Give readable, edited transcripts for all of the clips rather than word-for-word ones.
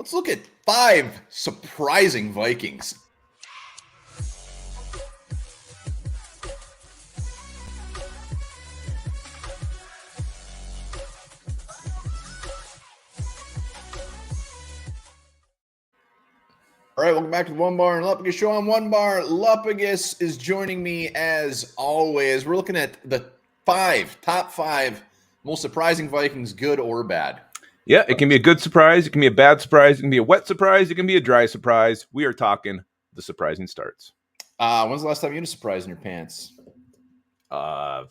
Let's look at 5 surprising Vikings. All right, welcome back to the Onebar and Lupagus show. On Onebar, Lupagus is joining me as always. We're looking at the top five most surprising Vikings, good or bad. Yeah, it can be a good surprise. It can be a bad surprise. It can be a wet surprise. It can be a dry surprise. We are talking the surprising starts. When's the last time you had a surprise in your pants? I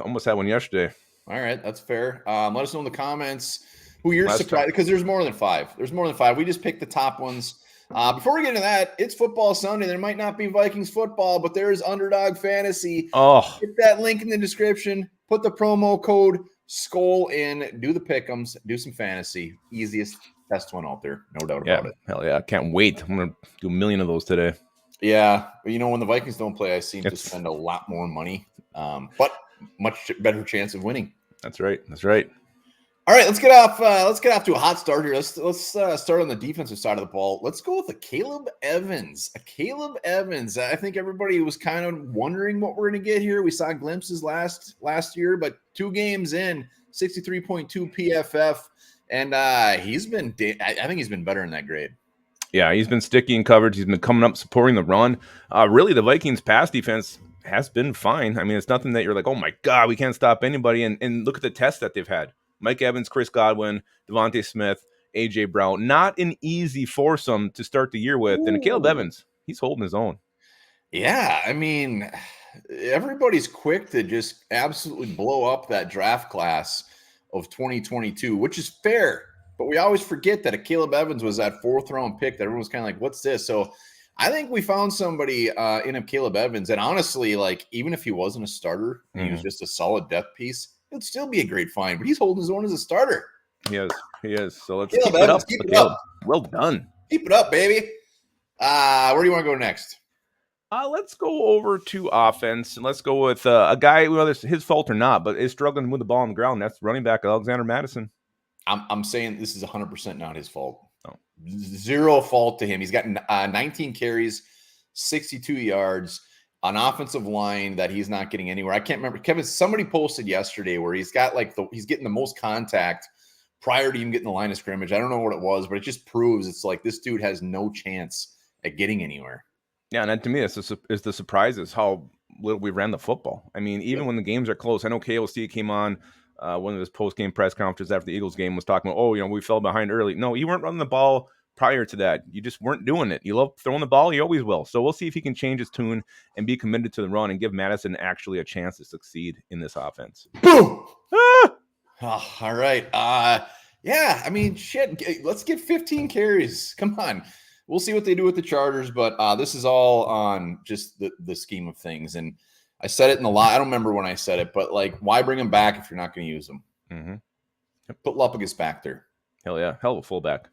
almost had one yesterday. All right, that's fair. Let us know in the comments who you're surprised, because there's more than 5. There's more than 5. We just picked the top ones. Before we get into that, it's football Sunday. There might not be Vikings football, but there is Underdog Fantasy. Oh, Hit that link in the description. Put the promo code SKOL in. Do the pick'ems. Do some fantasy. Easiest, best one out there. No doubt about it. Hell yeah. I can't wait. I'm going to do a million of those today. Yeah. But when the Vikings don't play, I seem to spend a lot more money, but much better chance of winning. That's right. That's right. All right, let's get off to a hot start here. Let's start on the defensive side of the ball. Let's go with Caleb Evans. Caleb Evans. I think everybody was kind of wondering what we're going to get here. We saw glimpses last year, but 2 games in, 63.2 PFF, and I think he's been better in that grade. Yeah, he's been sticky in coverage. He's been coming up supporting the run. Really, the Vikings pass defense has been fine. I mean, it's nothing that you're like, oh my God, we can't stop anybody. And look at the tests that they've had. Mike Evans, Chris Godwin, Devontae Smith, A.J. Brown. Not an easy foursome to start the year with. Ooh. And Caleb Evans, he's holding his own. Yeah, I mean, everybody's quick to just absolutely blow up that draft class of 2022, which is fair. But we always forget that Caleb Evans was that 4th-round pick that everyone was kind of like, what's this? So I think we found somebody in a Caleb Evans. And honestly, like, even if he wasn't a starter, he was just a solid depth piece, it'd still be a great find, but he's holding his own as a starter. He is. So let's keep it up. Keep it up. Well done. Keep it up, baby. Where do you want to go next? Let's go over to offense, and let's go with a guy, whether it's his fault or not, but is struggling with the ball on the ground. That's running back Alexander Mattison. I'm saying this is 100% not his fault. No. Zero fault to him. He's got 19 carries, 62 yards. An offensive line that he's not getting anywhere. I can't remember. Kevin, somebody posted yesterday where he's got he's getting the most contact prior to even getting the line of scrimmage. I don't know what it was, but it just proves it's like this dude has no chance at getting anywhere. Yeah, and to me, is the surprise is how little we ran the football. I mean, even when the games are close, I know KLC came on one of his post-game press conferences after the Eagles game was talking about, we fell behind early. No, you weren't running the ball prior to that. You just weren't doing it. You love throwing the ball. You always will. So we'll see if he can change his tune and be committed to the run and give Madison actually a chance to succeed in this offense. Boom! Oh, all right. Yeah, I mean, shit. Let's get 15 carries. Come on. We'll see what they do with the Chargers, but this is all on just the scheme of things. And I said it in the lot. I don't remember when I said it, but like, why bring him back if you're not going to use him? Mm-hmm. Put Lupagus back there. Hell yeah. Hell of a fullback.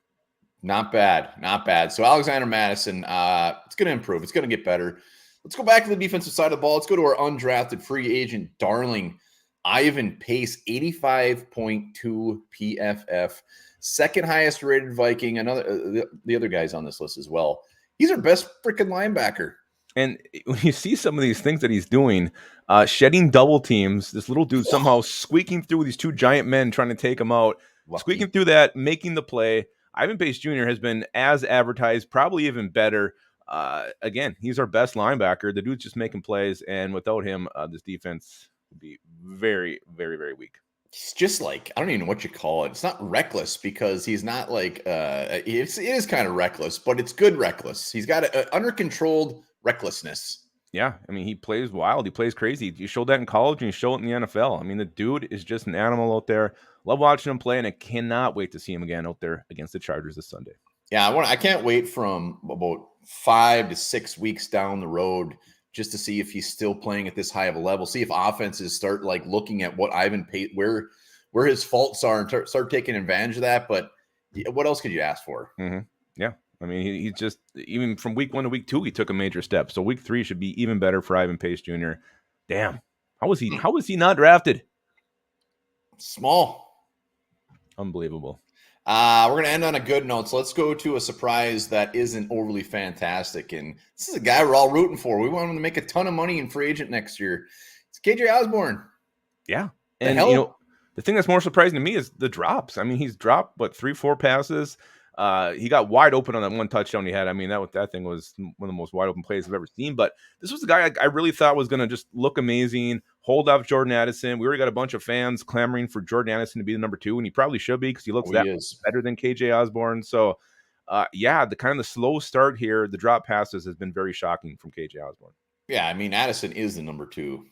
Not bad. Not bad. So Alexander Mattison, it's going to improve. It's going to get better. Let's go back to the defensive side of the ball. Let's go to our undrafted free agent darling, Ivan Pace, 85.2 PFF. Second highest rated Viking. The other guys on this list as well. He's our best freaking linebacker. And when you see some of these things that he's doing, shedding double teams, this little dude somehow squeaking through these 2 giant men trying to take him out, squeaking through that, making the play. Ivan Pace Jr. has been as advertised, probably even better. Again, he's our best linebacker. The dude's just making plays, and without him, this defense would be very, very, very weak. He's just like, I don't even know what you call it. It's not reckless because he's not like, it is kind of reckless, but it's good reckless. He's got an under-controlled recklessness. Yeah, I mean, he plays wild. He plays crazy. You showed that in college, and you show it in the NFL. I mean, the dude is just an animal out there. Love watching him play, and I cannot wait to see him again out there against the Chargers this Sunday. Yeah, I can't wait from about 5 to 6 weeks down the road just to see if he's still playing at this high of a level. See if offenses start like looking at what Ivan Pace, where his faults are, and start taking advantage of that. But what else could you ask for? Mm-hmm. Yeah. I mean, he just, even from week 1 to week 2, he took a major step. So week 3 should be even better for Ivan Pace Jr. Damn. How was he not drafted? Small. Unbelievable. We're going to end on a good note. So let's go to a surprise that isn't overly fantastic. And this is a guy we're all rooting for. We want him to make a ton of money in free agent next year. It's KJ Osborne. Yeah. The And, hell? the thing that's more surprising to me is the drops. I mean, he's dropped, 3-4 passes. He got wide open on that one touchdown he had. I mean, that thing was one of the most wide open plays I've ever seen. But this was the guy I really thought was going to just look amazing, hold off Jordan Addison. We already got a bunch of fans clamoring for Jordan Addison to be the number 2, and he probably should be because he looks Oh, that he much is. better than KJ Osborne. So, yeah, the kind of the slow start here, the drop passes has been very shocking from KJ Osborne. Yeah, I mean, Addison is the number 2. I mean,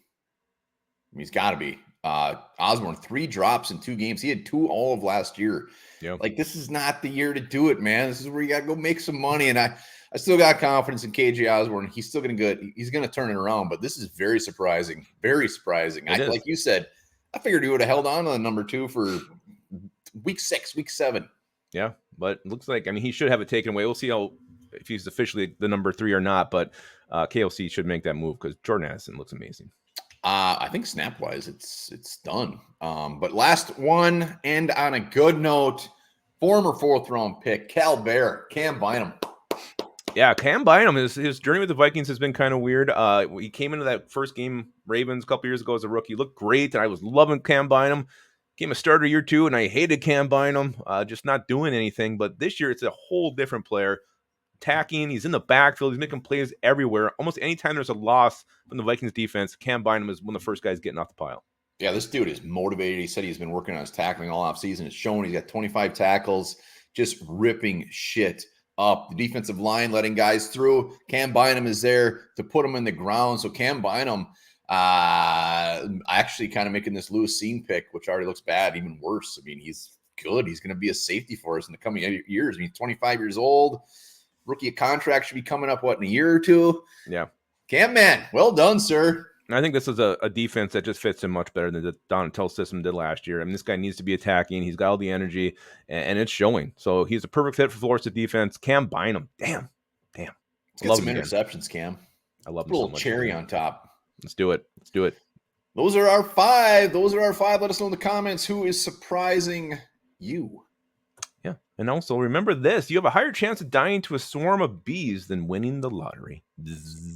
he's got to be. Osborne, 3 drops in 2 games. He had 2 all of last year. Yeah. Like, this is not the year to do it, man. This is where you got to go make some money. And I still got confidence in KJ Osborne. He's still going to he's going to turn it around. But this is very surprising. Very surprising. Like you said, I figured he would have held on to the number 2 for week 6, week 7. Yeah, but it looks like, I mean, he should have it taken away. We'll see if he's officially the number 3 or not. But KLC should make that move because Jordan Addison looks amazing. I think snap wise, it's done. But last one, and on a good note, former 4th round pick Cam Bynum. Yeah, Cam Bynum, his journey with the Vikings has been kind of weird. He came into that first game Ravens a couple years ago as a rookie, looked great, and I was loving Cam Bynum. Came a starter year 2, and I hated Cam Bynum, just not doing anything. But this year, it's a whole different player. Attacking, he's in the backfield, he's making plays everywhere. Almost anytime there's a loss from the Vikings defense, Cam Bynum is one of the first guys getting off the pile. Yeah, this dude is motivated. He said he's been working on his tackling all offseason. It's shown. He's got 25 tackles, just ripping shit up. The defensive line letting guys through. Cam Bynum is there to put them in the ground. So Cam Bynum actually kind of making this Lewis Cine pick, which already looks bad, even worse. I mean, he's good. He's going to be a safety for us in the coming years. I mean, 25 years old. Rookie contract should be coming up, in a year or 2? Yeah. Cam, man, well done, sir. And I think this is a defense that just fits him much better than the Donatell system did last year. I mean, this guy needs to be attacking. He's got all the energy, and it's showing. So he's a perfect fit for Florida defense. Cam Bynum. Damn. Let's get some interceptions, Cam. I love him a little so much. cherry on top. Let's do it. Those are our 5. Let us know in the comments who is surprising you. Yeah. And also remember this, you have a higher chance of dying to a swarm of bees than winning the lottery. Bzz.